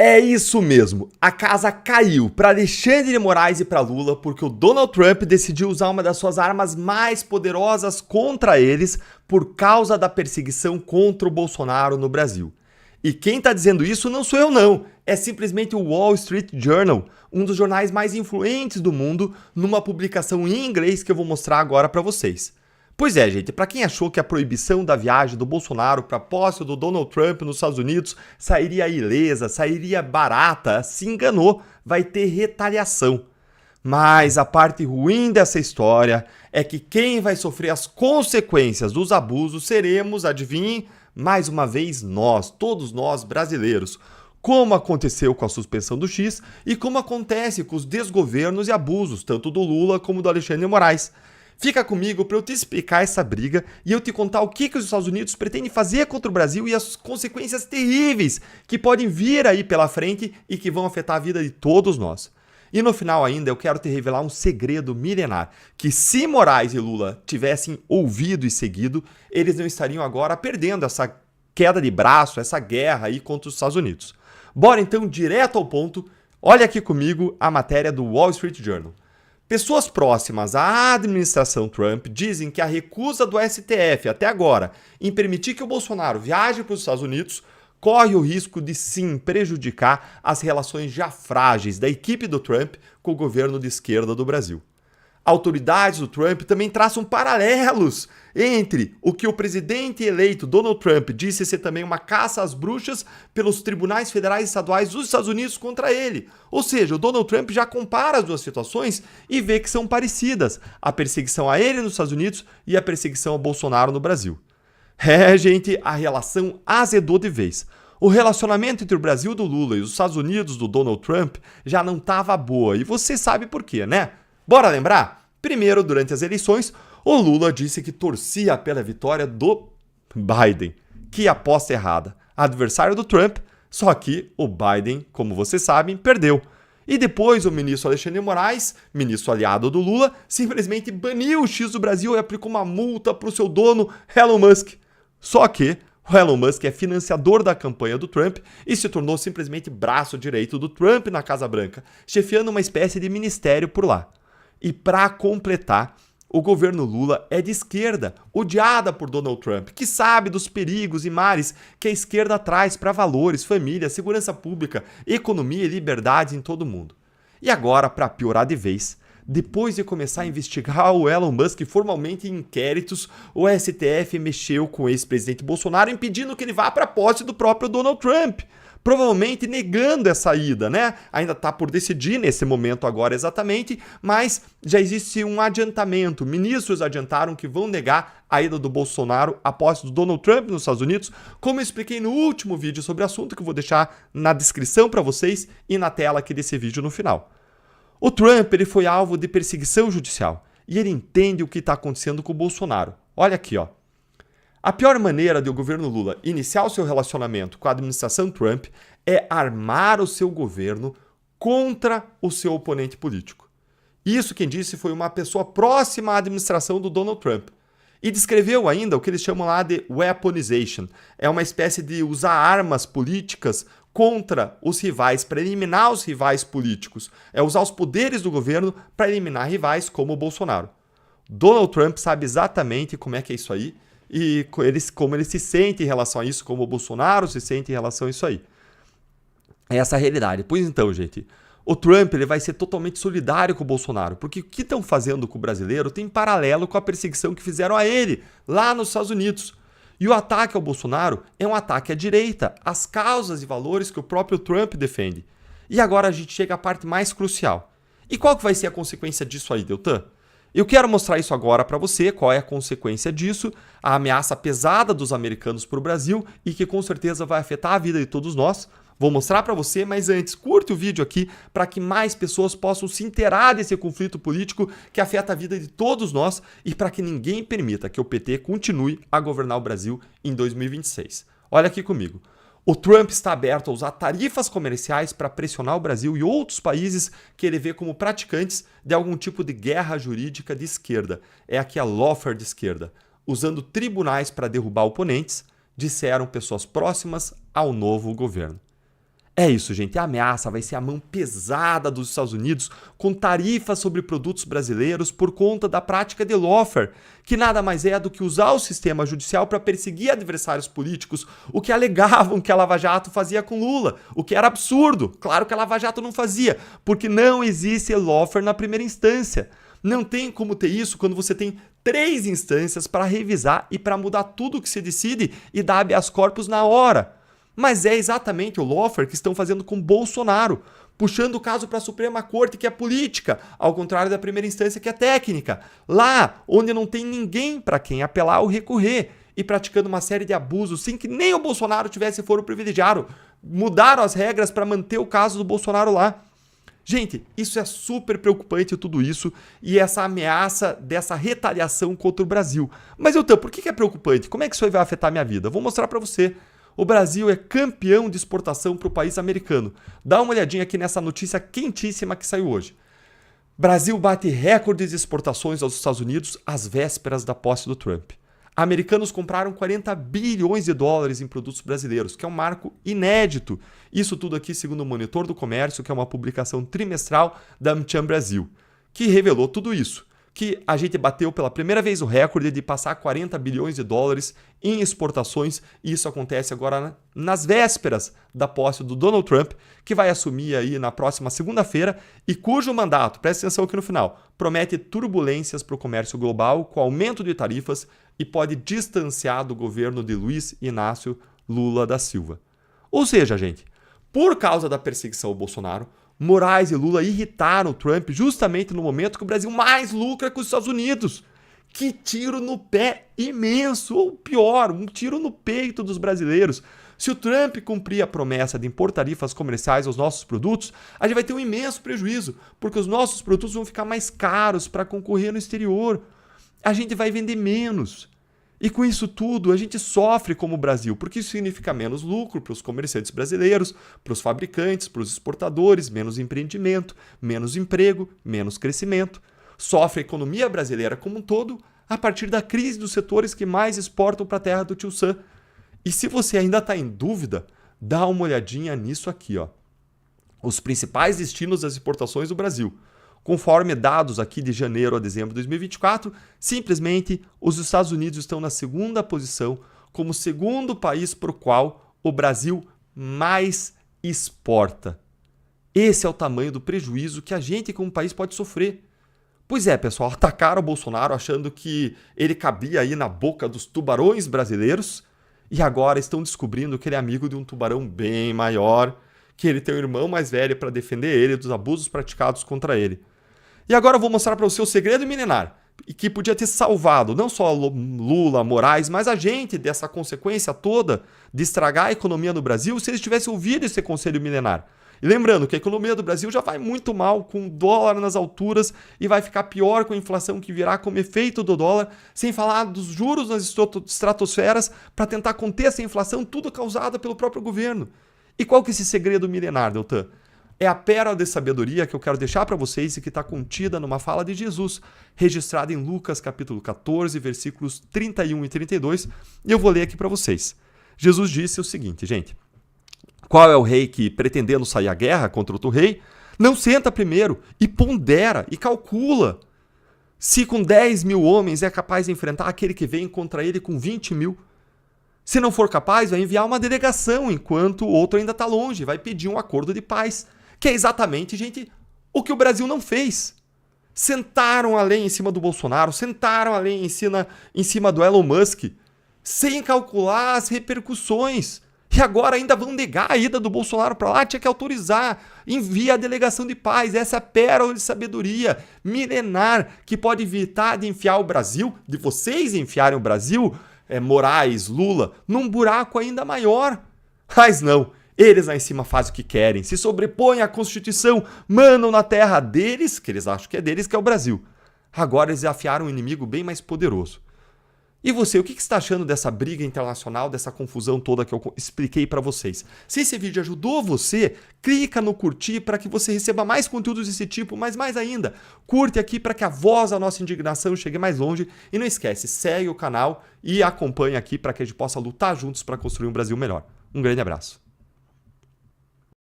É isso mesmo, a casa caiu para Alexandre de Moraes e para Lula porque o Donald Trump decidiu usar uma das suas armas mais poderosas contra eles por causa da perseguição contra o Bolsonaro no Brasil. E quem está dizendo isso não sou eu não, é simplesmente o Wall Street Journal, um dos jornais mais influentes do mundo, numa publicação em inglês que eu vou mostrar agora para vocês. Pois é, gente, para quem achou que a proibição da viagem do Bolsonaro para a posse do Donald Trump nos Estados Unidos sairia ilesa, sairia barata, se enganou, vai ter retaliação. Mas a parte ruim dessa história é que quem vai sofrer as consequências dos abusos seremos, adivinhem, mais uma vez nós, todos nós brasileiros. Como aconteceu com a suspensão do X e como acontece com os desgovernos e abusos, tanto do Lula como do Alexandre de Moraes. Fica comigo para eu te explicar essa briga e eu te contar o que os Estados Unidos pretendem fazer contra o Brasil e as consequências terríveis que podem vir aí pela frente e que vão afetar a vida de todos nós. E no final ainda eu quero te revelar um segredo milenar, que se Moraes e Lula tivessem ouvido e seguido, eles não estariam agora perdendo essa queda de braço, essa guerra aí contra os Estados Unidos. Bora então direto ao ponto, olha aqui comigo a matéria do Wall Street Journal. Pessoas próximas à administração Trump dizem que a recusa do STF até agora em permitir que o Bolsonaro viaje para os Estados Unidos corre o risco de sim prejudicar as relações já frágeis da equipe do Trump com o governo de esquerda do Brasil. Autoridades do Trump também traçam paralelos entre o que o presidente eleito Donald Trump disse ser também uma caça às bruxas pelos tribunais federais e estaduais dos Estados Unidos contra ele. Ou seja, o Donald Trump já compara as duas situações e vê que são parecidas, a perseguição a ele nos Estados Unidos e a perseguição ao Bolsonaro no Brasil. É, gente, a relação azedou de vez. O relacionamento entre o Brasil do Lula e os Estados Unidos do Donald Trump já não estava boa e você sabe por quê, né? Bora lembrar? Primeiro, durante as eleições, o Lula disse que torcia pela vitória do Biden. Que aposta errada. Adversário do Trump, só que o Biden, como vocês sabem, perdeu. E depois o ministro Alexandre de Moraes, ministro aliado do Lula, simplesmente baniu o X do Brasil e aplicou uma multa para o seu dono, Elon Musk. Só que o Elon Musk é financiador da campanha do Trump e se tornou simplesmente braço direito do Trump na Casa Branca, chefiando uma espécie de ministério por lá. E para completar, o governo Lula é de esquerda, odiada por Donald Trump, que sabe dos perigos e males que a esquerda traz para valores, família, segurança pública, economia e liberdades em todo o mundo. E agora, para piorar de vez, depois de começar a investigar o Elon Musk formalmente em inquéritos, o STF mexeu com o ex-presidente Bolsonaro impedindo que ele vá para a posse do próprio Donald Trump. Provavelmente negando essa ida, né? Ainda está por decidir nesse momento agora exatamente, mas já existe um adiantamento. Ministros adiantaram que vão negar a ida do Bolsonaro à posse do Donald Trump nos Estados Unidos, como eu expliquei no último vídeo sobre o assunto, que eu vou deixar na descrição para vocês e na tela aqui desse vídeo no final. O Trump ele foi alvo de perseguição judicial e ele entende o que está acontecendo com o Bolsonaro. Olha aqui, ó. A pior maneira de o governo Lula iniciar o seu relacionamento com a administração Trump é armar o seu governo contra o seu oponente político. Isso quem disse foi uma pessoa próxima à administração do Donald Trump. E descreveu ainda o que eles chamam lá de weaponization. É uma espécie de usar armas políticas contra os rivais, para eliminar os rivais políticos. É usar os poderes do governo para eliminar rivais como o Bolsonaro. Donald Trump sabe exatamente como é que é isso aí e como ele se sente em relação a isso, como o Bolsonaro se sente em relação a isso aí. É essa a realidade. Pois então, gente, o Trump ele vai ser totalmente solidário com o Bolsonaro, porque o que estão fazendo com o brasileiro tem paralelo com a perseguição que fizeram a ele, lá nos Estados Unidos. E o ataque ao Bolsonaro é um ataque à direita, às causas e valores que o próprio Trump defende. E agora a gente chega à parte mais crucial. E qual que vai ser a consequência disso aí, Deltan? Eu quero mostrar isso agora para você, qual é a consequência disso, a ameaça pesada dos americanos para o Brasil e que com certeza vai afetar a vida de todos nós. Vou mostrar para você, mas antes, curte o vídeo aqui para que mais pessoas possam se inteirar desse conflito político que afeta a vida de todos nós e para que ninguém permita que o PT continue a governar o Brasil em 2026. Olha aqui comigo. O Trump está aberto a usar tarifas comerciais para pressionar o Brasil e outros países que ele vê como praticantes de algum tipo de guerra jurídica de esquerda. É aqui a lawfare de esquerda. Usando tribunais para derrubar oponentes, disseram pessoas próximas ao novo governo. É isso, gente. A ameaça vai ser a mão pesada dos Estados Unidos com tarifas sobre produtos brasileiros por conta da prática de lawfare, que nada mais é do que usar o sistema judicial para perseguir adversários políticos, o que alegavam que a Lava Jato fazia com Lula, o que era absurdo. Claro que a Lava Jato não fazia, porque não existe lawfare na primeira instância. Não tem como ter isso quando você tem 3 instâncias para revisar e para mudar tudo o que se decide e dar habeas corpus na hora. Mas é exatamente o lawfare que estão fazendo com Bolsonaro, puxando o caso para a Suprema Corte, que é política, ao contrário da primeira instância, que é técnica. Lá, onde não tem ninguém para quem apelar ou recorrer, e praticando uma série de abusos sem que nem o Bolsonaro tivesse foro privilegiado. Mudaram as regras para manter o caso do Bolsonaro lá. Gente, isso é super preocupante, tudo isso, e essa ameaça dessa retaliação contra o Brasil. Mas, Elton, por que é preocupante? Como é que isso aí vai afetar a minha vida? Vou mostrar para você. O Brasil é campeão de exportação para o país americano. Dá uma olhadinha aqui nessa notícia quentíssima que saiu hoje. Brasil bate recordes de exportações aos Estados Unidos às vésperas da posse do Trump. Americanos compraram 40 bilhões de dólares em produtos brasileiros, que é um marco inédito. Isso tudo aqui segundo o Monitor do Comércio, que é uma publicação trimestral da AmCham Brasil, que revelou tudo isso. Que a gente bateu pela primeira vez o recorde de passar 40 bilhões de dólares em exportações, e isso acontece agora nas vésperas da posse do Donald Trump, que vai assumir aí na próxima segunda-feira e cujo mandato, presta atenção aqui no final, promete turbulências para o comércio global com aumento de tarifas e pode distanciar do governo de Luiz Inácio Lula da Silva. Ou seja, gente, por causa da perseguição ao Bolsonaro, Moraes e Lula irritaram o Trump justamente no momento que o Brasil mais lucra com os Estados Unidos. Que tiro no pé imenso, ou pior, um tiro no peito dos brasileiros. Se o Trump cumprir a promessa de impor tarifas comerciais aos nossos produtos, a gente vai ter um imenso prejuízo, porque os nossos produtos vão ficar mais caros para concorrer no exterior. A gente vai vender menos. E com isso tudo, a gente sofre como Brasil, porque isso significa menos lucro para os comerciantes brasileiros, para os fabricantes, para os exportadores, menos empreendimento, menos emprego, menos crescimento. Sofre a economia brasileira como um todo a partir da crise dos setores que mais exportam para a terra do Tio Sam. E se você ainda está em dúvida, dá uma olhadinha nisso aqui, ó. Os principais destinos das exportações do Brasil. Conforme dados aqui de janeiro a dezembro de 2024, simplesmente os Estados Unidos estão na segunda posição como segundo país para o qual o Brasil mais exporta. Esse é o tamanho do prejuízo que a gente como país pode sofrer. Pois é, pessoal, atacaram o Bolsonaro achando que ele cabia aí na boca dos tubarões brasileiros e agora estão descobrindo que ele é amigo de um tubarão bem maior, que ele tem um irmão mais velho para defender ele dos abusos praticados contra ele. E agora eu vou mostrar para você o segredo milenar, e que podia ter salvado não só Lula, Moraes, mas a gente dessa consequência toda de estragar a economia no Brasil se eles tivessem ouvido esse conselho milenar. E lembrando que a economia do Brasil já vai muito mal, com o dólar nas alturas, e vai ficar pior com a inflação que virá como efeito do dólar, sem falar dos juros nas estratosferas para tentar conter essa inflação, tudo causada pelo próprio governo. E qual que é esse segredo milenar, Deltan? É a pérola de sabedoria que eu quero deixar para vocês e que está contida numa fala de Jesus, registrada em Lucas capítulo 14, versículos 31 e 32, e eu vou ler aqui para vocês. Jesus disse o seguinte, gente: qual é o rei que, pretendendo sair à guerra contra outro rei, não senta primeiro e pondera e calcula se com 10 mil homens é capaz de enfrentar aquele que vem contra ele com 20 mil? Se não for capaz, vai enviar uma delegação enquanto o outro ainda está longe, vai pedir um acordo de paz. Que é exatamente, gente, o que o Brasil não fez. Sentaram a lei em cima do Bolsonaro, sentaram a lei em cima do Elon Musk, sem calcular as repercussões. E agora ainda vão negar a ida do Bolsonaro para lá, tinha que autorizar, envia a delegação de paz. Essa é a pérola de sabedoria milenar que pode evitar de enfiar o Brasil, de vocês enfiarem o Brasil, Moraes, Lula, num buraco ainda maior. Mas não. Eles lá em cima fazem o que querem, se sobrepõem à Constituição, mandam na terra deles, que eles acham que é deles, que é o Brasil. Agora eles afiaram um inimigo bem mais poderoso. E você, o que está achando dessa briga internacional, dessa confusão toda que eu expliquei para vocês? Se esse vídeo ajudou você, clica no curtir para que você receba mais conteúdos desse tipo, mas mais ainda, curte aqui para que a voz da nossa indignação chegue mais longe. E não esquece, segue o canal e acompanha aqui para que a gente possa lutar juntos para construir um Brasil melhor. Um grande abraço.